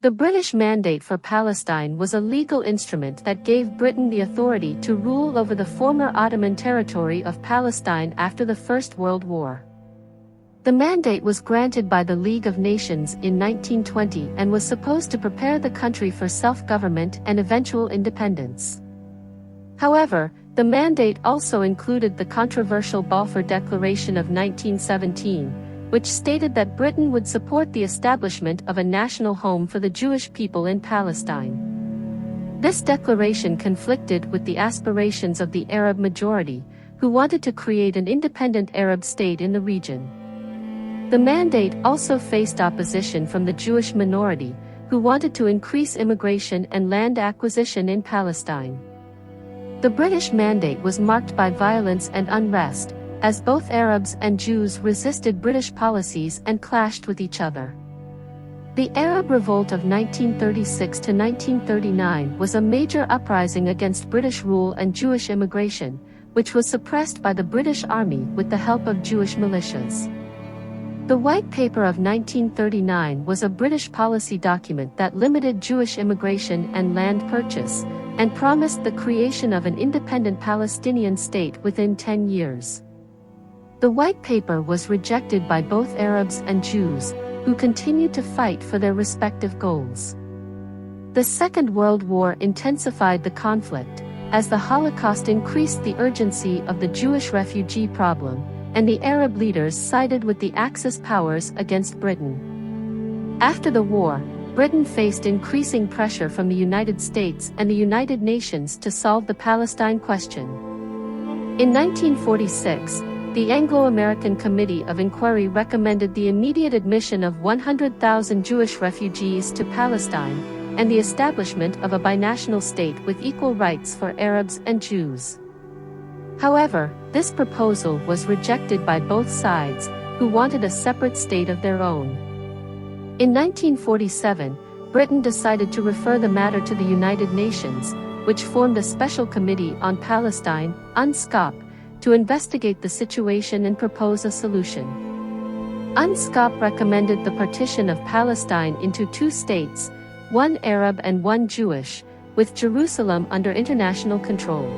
The British Mandate for Palestine was a legal instrument that gave Britain the authority to rule over the former Ottoman territory of Palestine after the First World War. The mandate was granted by the League of Nations in 1920 and was supposed to prepare the country for self-government and eventual independence. However, the mandate also included the controversial Balfour Declaration of 1917, which stated that Britain would support the establishment of a national home for the Jewish people in Palestine. This declaration conflicted with the aspirations of the Arab majority, who wanted to create an independent Arab state in the region. The mandate also faced opposition from the Jewish minority, who wanted to increase immigration and land acquisition in Palestine. The British Mandate was marked by violence and unrest, as both Arabs and Jews resisted British policies and clashed with each other. The Arab Revolt of 1936 to 1939 was a major uprising against British rule and Jewish immigration, which was suppressed by the British Army with the help of Jewish militias. The White Paper of 1939 was a British policy document that limited Jewish immigration and land purchase, and promised the creation of an independent Palestinian state within 10 years. The White Paper was rejected by both Arabs and Jews, who continued to fight for their respective goals. The Second World War intensified the conflict, as the Holocaust increased the urgency of the Jewish refugee problem, and the Arab leaders sided with the Axis powers against Britain. After the war, Britain faced increasing pressure from the United States and the United Nations to solve the Palestine question. In 1946, the Anglo-American Committee of Inquiry recommended the immediate admission of 100,000 Jewish refugees to Palestine, and the establishment of a binational state with equal rights for Arabs and Jews. However, this proposal was rejected by both sides, who wanted a separate state of their own. In 1947, Britain decided to refer the matter to the United Nations, which formed a special committee on Palestine, UNSCOP, to investigate the situation and propose a solution. UNSCOP recommended the partition of Palestine into two states, one Arab and one Jewish, with Jerusalem under international control.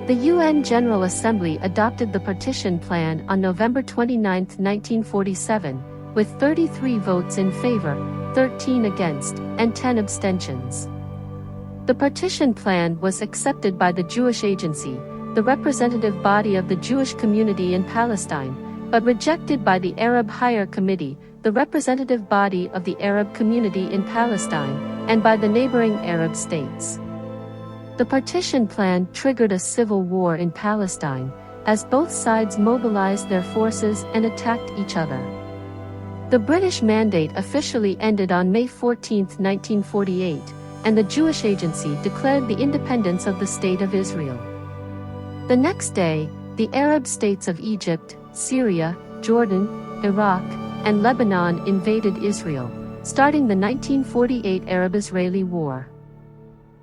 The UN General Assembly adopted the partition plan on November 29, 1947, with 33 votes in favor, 13 against, and 10 abstentions. The partition plan was accepted by the Jewish Agency, the representative body of the Jewish community in Palestine, but rejected by the Arab Higher Committee, the representative body of the Arab community in Palestine, and by the neighboring Arab states. The partition plan triggered a civil war in Palestine, as both sides mobilized their forces and attacked each other. The British Mandate officially ended on May 14, 1948, and the Jewish Agency declared the independence of the State of Israel. The next day, the Arab states of Egypt, Syria, Jordan, Iraq, and Lebanon invaded Israel, starting the 1948 Arab-Israeli War.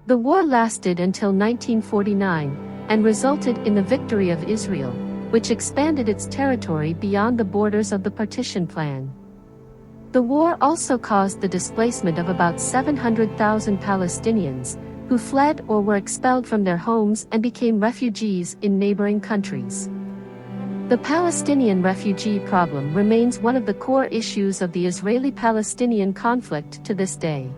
The war lasted until 1949, and resulted in the victory of Israel, which expanded its territory beyond the borders of the partition plan. The war also caused the displacement of about 700,000 Palestinians, who fled or were expelled from their homes and became refugees in neighboring countries. The Palestinian refugee problem remains one of the core issues of the Israeli-Palestinian conflict to this day.